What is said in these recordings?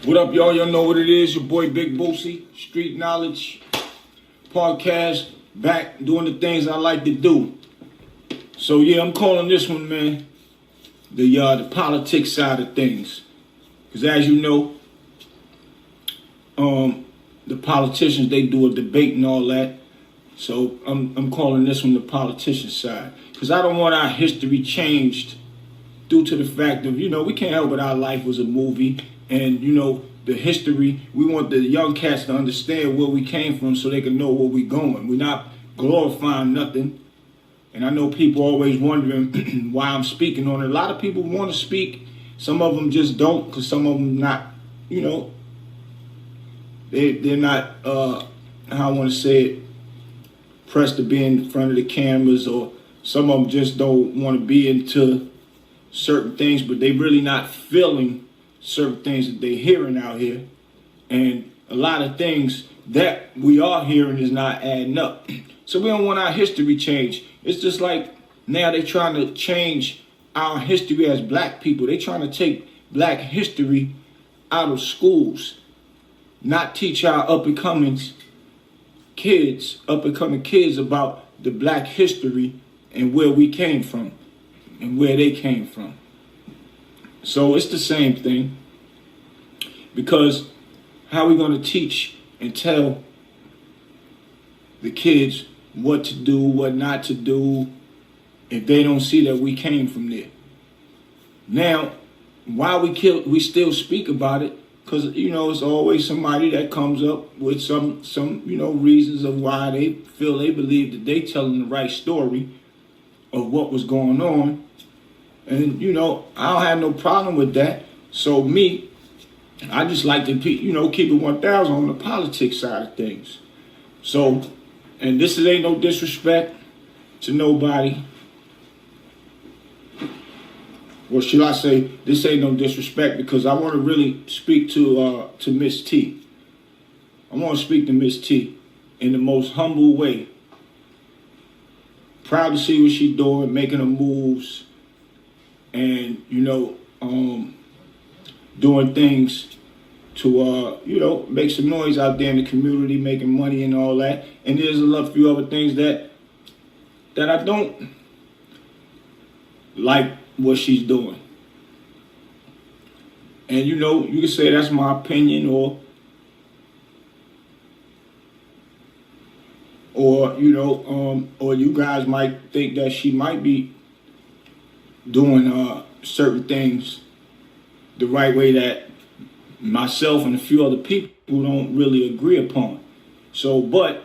What up, y'all? Y'all know what it is. Your boy Big Boosie, Street Knowledge Podcast, back doing the things I like to do. So yeah, I'm calling this one, man, the politics side of things. Because as you know, the politicians, they do a debate and all that. So I'm calling this one the politician side. Because I don't want our history changed due to the fact of, we can't help it, our life was a movie. And, the history, we want the young cats to understand where we came from so they can know where we're going. We're not glorifying nothing. And I know people always wondering why I'm speaking on it. A lot of people want to speak. Some of them just don't, because some of them not, they're not, how I want to say it, pressed to be in front of the cameras, or some of them just don't want to be into certain things, but they really not feeling certain things that they're hearing out here. And a lot of things that we are hearing is not adding up. So we don't want our history changed. It's just like now they're trying to change our history as black people. They're trying to take black history out of schools, not teach our up-and-coming kids about the black history and where we came from and where they came from. So it's the same thing, because how are we going to teach and tell the kids what to do, what not to do, if they don't see that we came from there? Now, why we still speak about it, because, it's always somebody that comes up with some reasons of why they believe that they telling the right story of what was going on. And, I don't have no problem with that. So I just like to, keep it 1,000 on the politics side of things. So, and this ain't no disrespect to nobody. Or should I say, this ain't no disrespect, because I want to really speak to Miss T. I want to speak to Miss T in the most humble way. Proud to see what she's doing, making her moves, and, doing things to, make some noise out there in the community, making money and all that. And there's a few other things that I don't like what she's doing. And, you can say that's my opinion, or you guys might think that she might be doing certain things the right way that myself and a few other people don't really agree upon. So, but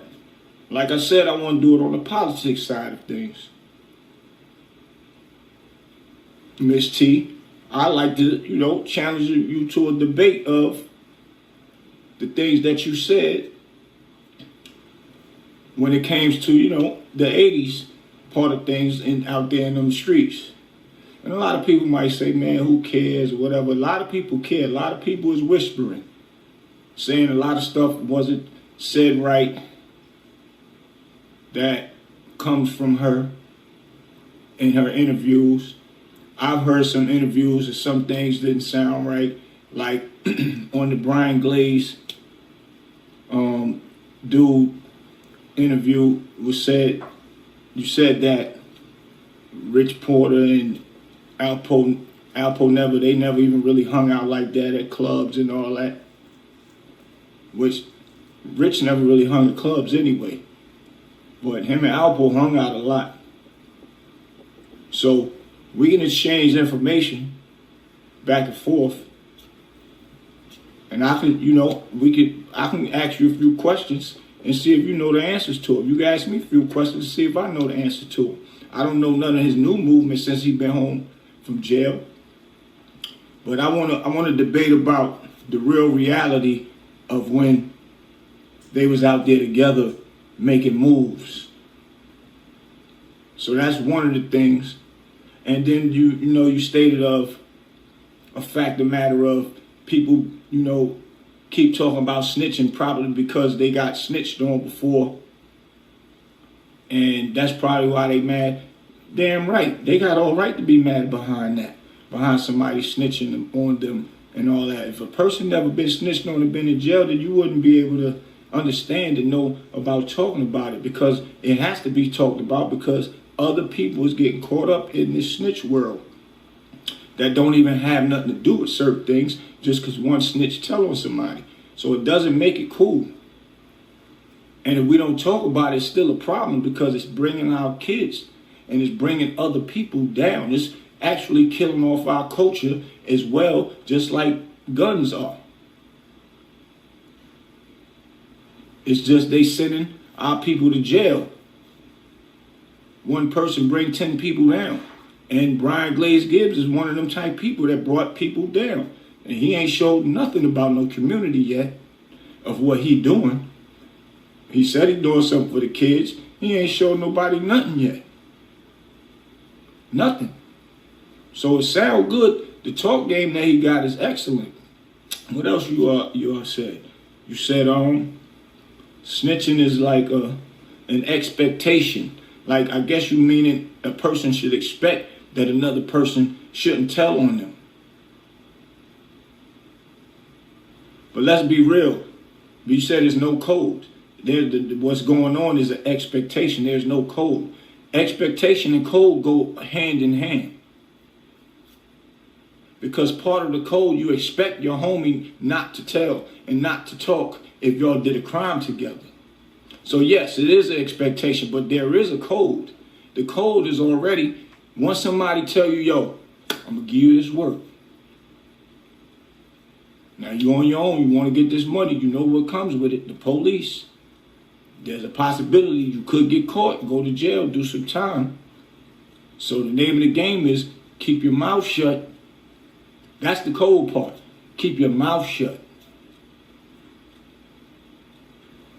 like I said, I want to do it on the politics side of things. Miss T, I like to, challenge you to a debate of the things that you said when it came to, the 80s part of things out there in them streets. And a lot of people might say, man, who cares, or whatever. A lot of people care. A lot of people is whispering, saying a lot of stuff wasn't said right that comes from her in her interviews. I've heard some interviews and some things didn't sound right. Like on the Brian Glaze dude interview you said that Rich Porter and Alpo they never even really hung out like that at clubs and all that. Which Rich never really hung at clubs anyway. But him and Alpo hung out a lot. So we can exchange information back and forth. And I can, I can ask you a few questions and see if you know the answers to them. You can ask me a few questions to see if I know the answer to them. I don't know none of his new movement since he's been home from jail. But I want to debate about the real reality of when they was out there together making moves. So that's one of the things. And then you stated of a fact, the matter of people, keep talking about snitching probably because they got snitched on before. And that's probably why they mad. Damn right. They got all right to be mad behind that. Behind somebody snitching on them and all that. If a person never been snitched on and been in jail, then you wouldn't be able to understand and know about talking about it, because it has to be talked about, because other people is getting caught up in this snitch world that don't even have nothing to do with certain things just because one snitch tell on somebody. So it doesn't make it cool. And if we don't talk about it, it's still a problem, because it's bringing our kids and it's bringing other people down. It's actually killing off our culture as well, just like guns are. It's just they sending our people to jail. One person bring 10 people down. And Brian Glaze Gibbs is one of them type people that brought people down. And he ain't showed nothing about no community yet of what he doing. He said he doing something for the kids. He ain't showed nobody nothing yet. Nothing. So it sound good. The talk game that he got is excellent. What else you said? You said snitching is like an expectation. Like, I guess you meaning a person should expect that another person shouldn't tell on them. But let's be real. You said there's no code. What's going on is an expectation. There's no code. Expectation and code go hand in hand. Because part of the code, you expect your homie not to tell and not to talk if y'all did a crime together. So yes, it is an expectation, but there is a code. The code is already, once somebody tell you, yo, I'm going to give you this work. Now you're on your own, you want to get this money, you know what comes with it, the police. There's a possibility you could get caught, go to jail, do some time. So the name of the game is keep your mouth shut. That's the code part. Keep your mouth shut.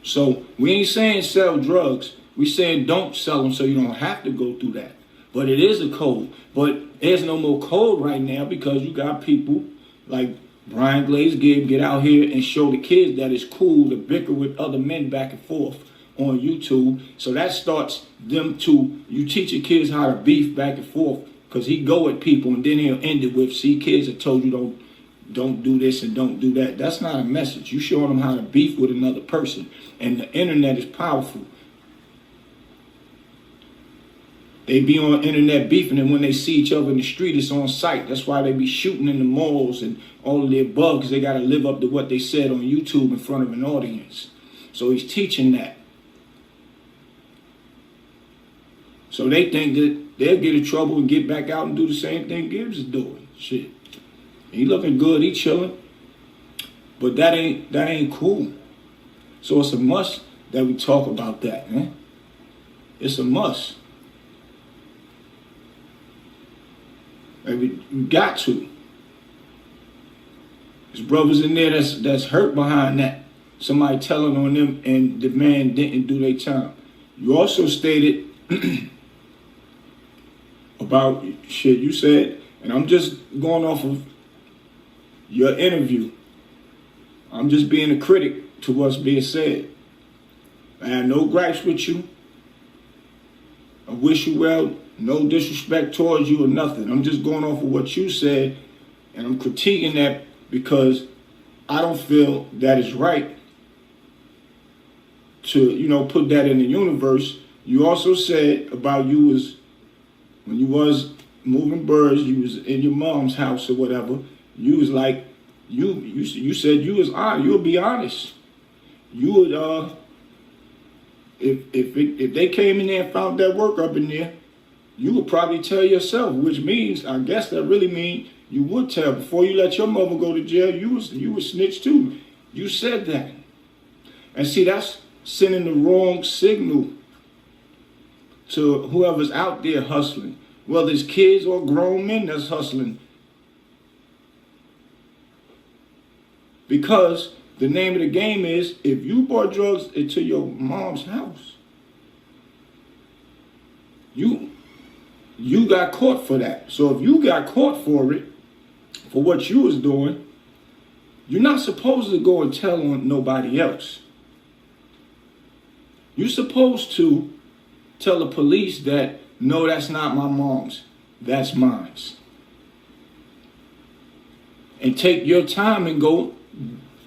So we ain't saying sell drugs. We saying don't sell them so you don't have to go through that. But it is a code. But there's no more code right now because you got people like Brian Glaze Gibb get out here and show the kids that it's cool to bicker with other men back and forth on YouTube. So that starts them to, you teach your kids how to beef back and forth, because he go at people and then he'll end it with, see, kids have told you don't do this and don't do that. That's not a message. You showing them how to beef with another person. And the internet is powerful. They be on internet beefing, and when they see each other in the street, it's on sight. That's why they be shooting in the malls and all of the above, because they got to live up to what they said on YouTube in front of an audience. So he's teaching that. So they think that they'll get in trouble and get back out and do the same thing Gibbs is doing. Shit. He looking good, he chilling. But that ain't cool. So it's a must that we talk about that, man. It's a must. And we got to. There's brothers in there that's hurt behind that. Somebody telling on them and the man didn't do their time. You also stated about shit you said, and I'm just going off of your interview. I'm just being a critic to what's being said. I have no gripes with you. I wish you well. No disrespect towards you or nothing. I'm just going off of what you said, and I'm critiquing that because I don't feel that is right to, put that in the universe. You also said about you was, when you was moving birds, you was in your mom's house or whatever, you was like, you said you was honest. You would be honest. You would, if they came in there and found that work up in there, you would probably tell yourself, which means, I guess that really means you would tell. Before you let your mother go to jail, you was snitch too. You said that. And see, that's sending the wrong signal to whoever's out there hustling. Whether it's kids or grown men that's hustling. Because the name of the game is, if you brought drugs into your mom's house, you got caught for that. So if you got caught for it, for what you was doing, you're not supposed to go and tell on nobody else. You're supposed to tell the police that, no, that's not my mom's, that's mine's. and take your time and go,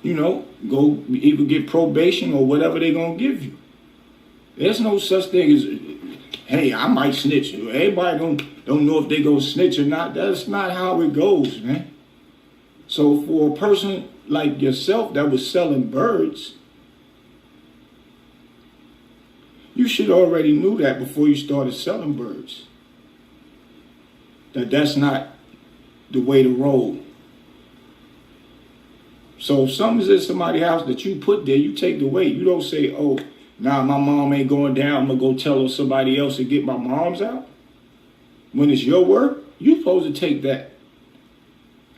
go either get probation or whatever they're going to give you. There's no such thing as, hey, I might snitch. Everybody don't know if they go snitch or not. That's not how it goes, man. So for a person like yourself that was selling birds, you should already knew that before you started selling birds. That's not the way to roll. So if something's in somebody's house that you put there, you take the weight. You don't say, oh, nah, my mom ain't going down. I'm going to go tell somebody else to get my mom's out. When it's your work, you're supposed to take that.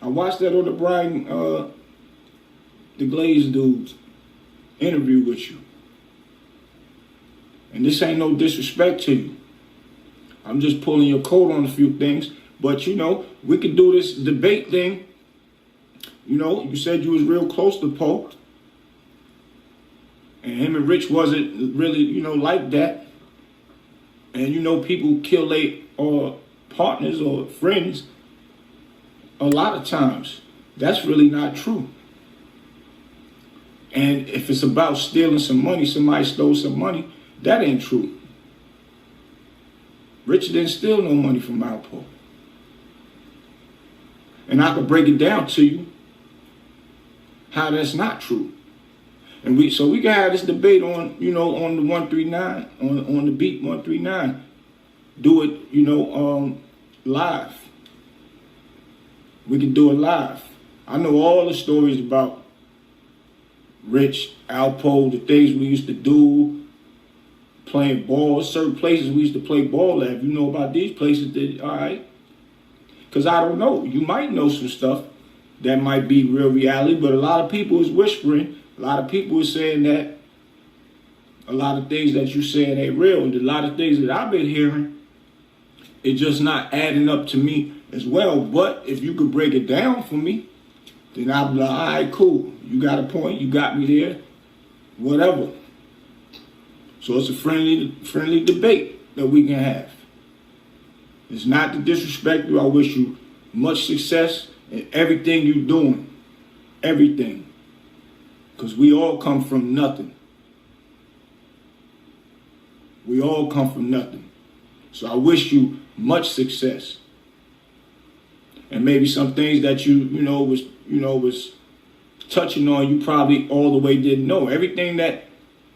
I watched that on the Brian, the Glaze dude's interview with you. And this ain't no disrespect to you. I'm just pulling your coat on a few things. But, we could do this debate thing. You said you was real close to Poe. And him and Rich wasn't really, like that. And, people kill their partners or friends a lot of times. That's really not true. And if it's about stealing some money, somebody stole some money, that ain't true. Rich didn't steal no money from Alpo. And I could break it down to you how that's not true. And we can have this debate on, on the 139, on the beat 139. Do it, live. We can do it live. I know all the stories about Rich, Alpo, the things we used to do, playing ball, certain places we used to play ball at. You know about these places, all right? Because I don't know. You might know some stuff that might be real reality, but a lot of people is whispering. A lot of people is saying that a lot of things that you saying ain't real. And a lot of things that I've been hearing, it's just not adding up to me as well. But if you could break it down for me, then I'll be like, all right, cool. You got a point. You got me there. Whatever. So it's a friendly debate that we can have. It's not to disrespect you. I wish you much success in everything you're doing. Everything. Because we all come from nothing. We all come from nothing. So I wish you much success. And maybe some things that was touching on, you probably all the way didn't know. Everything that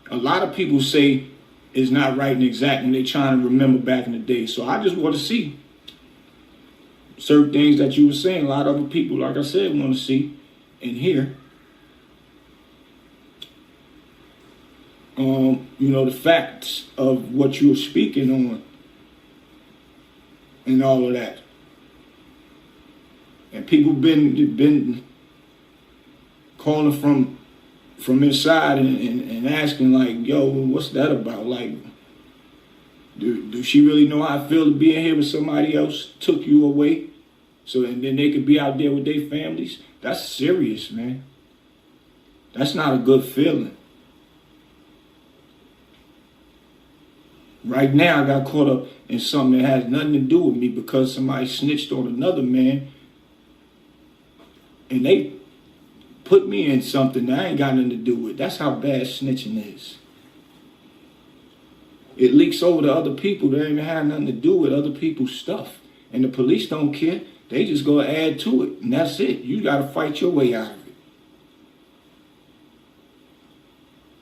a lot of people say is not right and exact when they're trying to remember back in the day. So I just want to see certain things that you were saying. A lot of other people, like I said, want to see and hear. The facts of what you were speaking on and all of that. And people been calling from inside and asking like, yo, what's that about? Like, do she really know how I feel to being here with somebody else took you away? So and then they could be out there with their families? That's serious, man. That's not a good feeling. Right now, I got caught up in something that has nothing to do with me because somebody snitched on another man and they put me in something that I ain't got nothing to do with. That's how bad snitching is. It leaks over to other people that ain't have nothing to do with other people's stuff. And the police don't care. They just go add to it. And that's it. You got to fight your way out of it.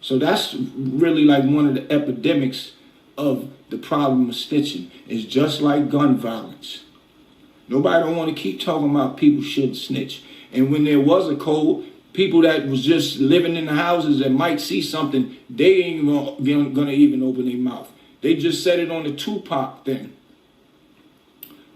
So that's really like one of the epidemics of the problem of snitching. It's just like gun violence. Nobody don't want to keep talking about people shouldn't snitch. And when there was a code, people that was just living in the houses that might see something, they ain't gonna even open their mouth. They just said it on the Tupac thing.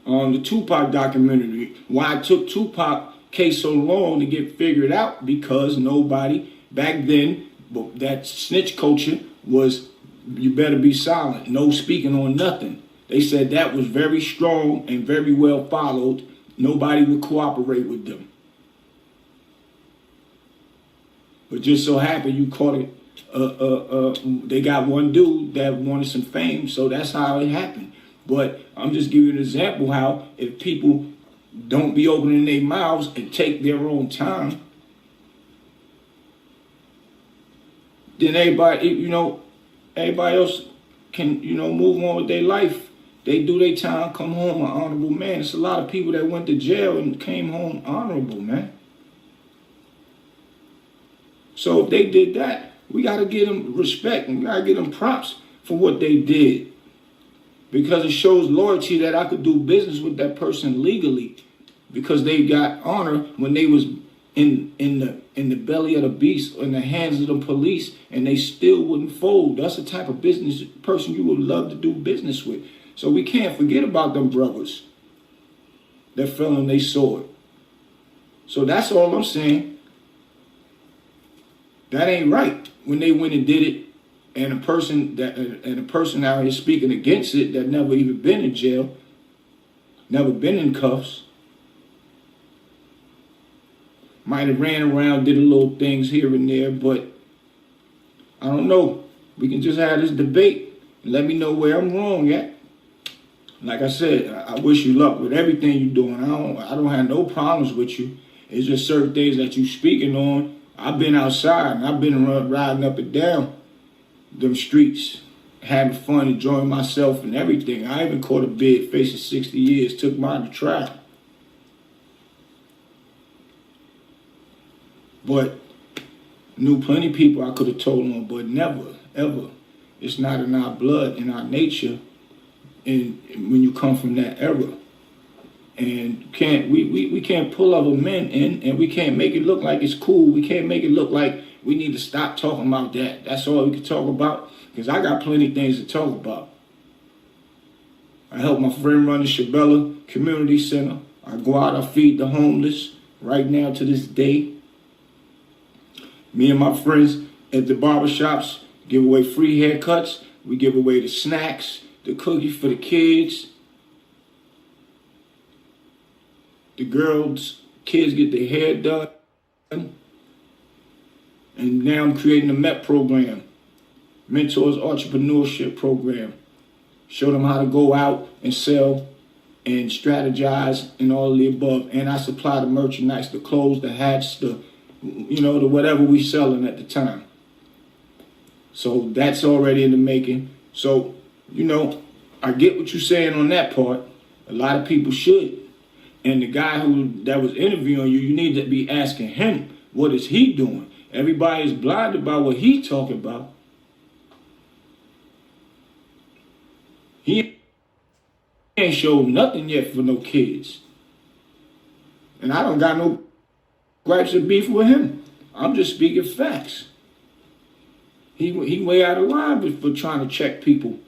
On the Tupac documentary. Why it took Tupac case so long to get figured out, because nobody back then, that snitch culture was, you better be silent, no speaking on nothing. They said that was very strong and very well followed. Nobody would cooperate with them. But just so happened you caught it. They got one dude that wanted some fame, so that's how it happened. But I'm just giving you an example how if people don't be opening their mouths and take their own time, then everybody else can, move on with their life. They do their time, come home an honorable man. It's a lot of people that went to jail and came home honorable, man. So if they did that, we got to give them respect and we got to give them props for what they did. Because it shows loyalty that I could do business with that person legally, because they got honor when they was in the belly of the beast, or in the hands of the police, and they still wouldn't fold. That's the type of business person you would love to do business with. So we can't forget about them brothers that fell on their sword. So that's all I'm saying. That ain't right when they went and did it, and a person out here speaking against it that never even been in jail, never been in cuffs, might have ran around, did a little things here and there, but I don't know. We can just have this debate and let me know where I'm wrong at. Like I said, I wish you luck with everything you're doing. I don't have no problems with you. It's just certain things that you speaking on. I've been outside and I've been riding up and down them streets, having fun, enjoying myself and everything. I even caught a bid facing 60 years, took mine to trial. But knew plenty of people I could have told on, but never, ever. It's not in our blood, in our nature, and when you come from that era. And we can't pull other men in, and we can't make it look like it's cool. We can't make it look like we need to stop talking about that. That's all we can talk about, because I got plenty of things to talk about. I help my friend run the Shabella Community Center. I go out, I feed the homeless right now to this day. Me and my friends at the barbershops give away free haircuts. We give away the snacks, the cookies for the kids. The kids get their hair done. And now I'm creating a MET program, Mentors Entrepreneurship Program. Show them how to go out and sell and strategize and all of the above. And I supply the merchandise, the clothes, the hats, the whatever we selling at the time. So that's already in the making. So, I get what you're saying on that part. A lot of people should. And the guy that was interviewing you need to be asking him, what is he doing? Everybody is blinded by what he talking about. He ain't showed nothing yet for no kids. And I don't got no gripes or beef with him. I'm just speaking facts. He way out of line for trying to check people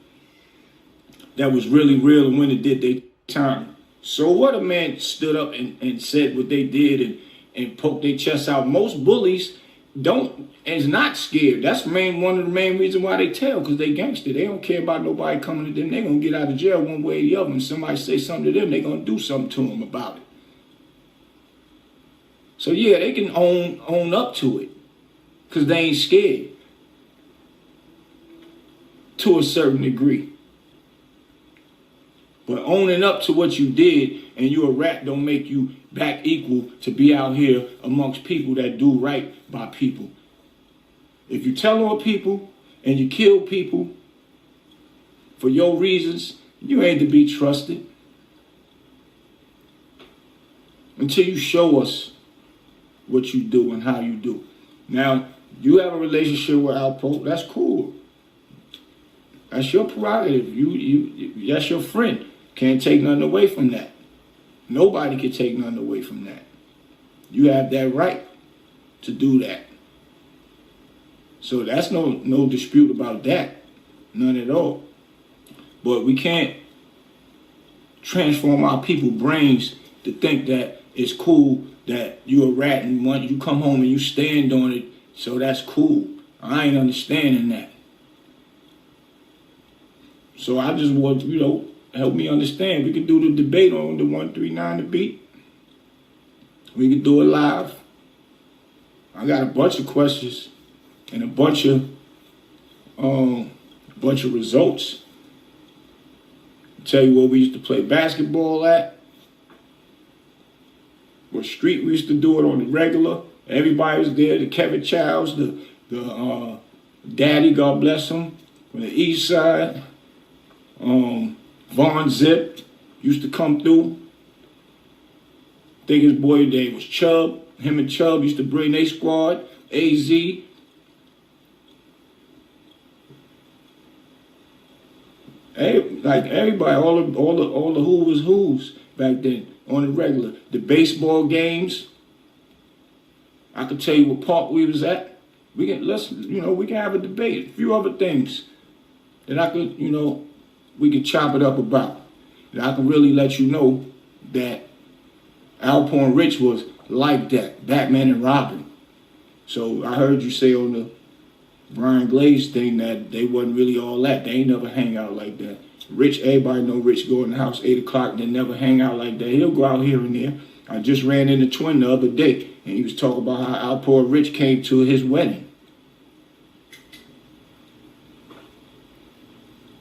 that was really real and when it did their time. So what a man stood up and said what they did and poked their chest out. Most bullies is not scared. That's one of the main reasons why they tell, because they gangster. They don't care about nobody coming to them. They're going to get out of jail one way or the other. When somebody say something to them, they're going to do something to them about it. So yeah, they can own up to it, because they ain't scared to a certain degree. But owning up to what you did and you a rat don't make you back equal to be out here amongst people that do right by people. If you tell on people and you kill people for your reasons, you ain't to be trusted. Until you show us what you do and how you do. Now, you have a relationship with Alpo, that's cool. That's your prerogative. That's your friend. Can't take nothing away from that. Nobody can take nothing away from that. You have that right to do that. So that's no dispute about that. None at all. But we can't transform our people's brains to think that it's cool that you're a rat and you come home and you stand on it, so that's cool. I ain't understanding that. So I just want, help me understand. We could do the debate on the 139 The Beat. We could do it live. I got a bunch of questions and a bunch of results. I'll tell you where we used to play basketball at. But street, we used to do it on the regular. Everybody was there. The Kevin Childs, the Daddy, God bless him, from the east side. Von Zip used to come through. I think his boy name was Chubb. Him and Chubb used to bring their squad. AZ. Like everybody, all the who was who's back then on the regular. The baseball games. I could tell you what park we was at. We can we can have a debate. A few other things that I could, we could chop it up about. And I can really let you know that Alpo and Rich was like that, Batman and Robin. So I heard you say on the Brian Glaze thing that they wasn't really all that. They ain't never hang out like that. Rich, everybody know Rich go in the house 8 o'clock, they never hang out like that. He'll go out here and there. I just ran into Twin the other day, and he was talking about how Alpo and Rich came to his wedding.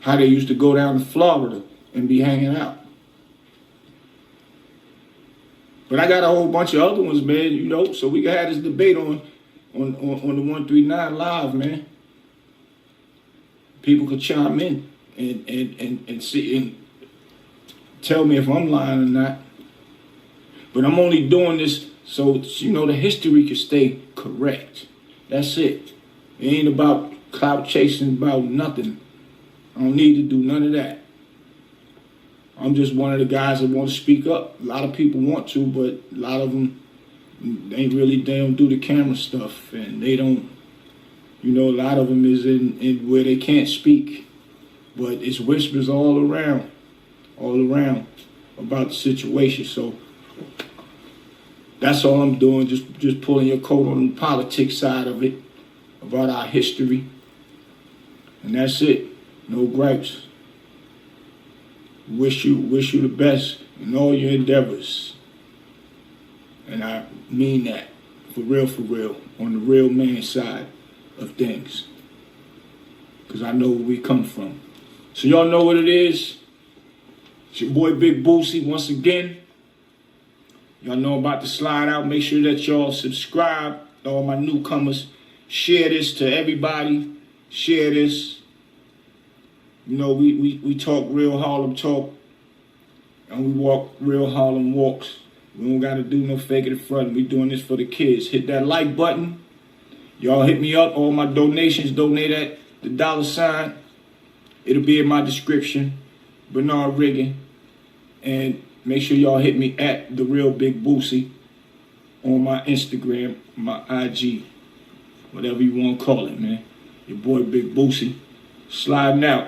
How they used to go down to Florida and be hanging out. But I got a whole bunch of other ones, man, so we can have this debate on the 139 Live, man. People could chime in and see and tell me if I'm lying or not. But I'm only doing this so, the history can stay correct. That's it. It ain't about clout chasing, about nothing. I don't need to do none of that. I'm just one of the guys that want to speak up. A lot of people want to, but a lot of them, they don't do the camera stuff. And they don't, a lot of them is in where they can't speak. But it's whispers all around about the situation. So that's all I'm doing, just pulling your coat on the politics side of it, about our history. And that's it. No gripes. Wish you the best in all your endeavors. And I mean that for real, on the real man side of things. Because I know where we come from. So y'all know what it is. It's your boy Big Boosie once again. Y'all know I'm about to slide out. Make sure that y'all subscribe. All my newcomers. Share this to everybody. Share this. We talk real Harlem talk. And we walk real Harlem walks. We don't got to do no fake it in front. We doing this for the kids. Hit that like button. Y'all hit me up. All my donations, donate at the $. It'll be in my description. Bernard Riggin. And make sure y'all hit me at The Real Big Boosie on my Instagram, my IG, whatever you want to call it, man. Your boy Big Boosie. Sliding out.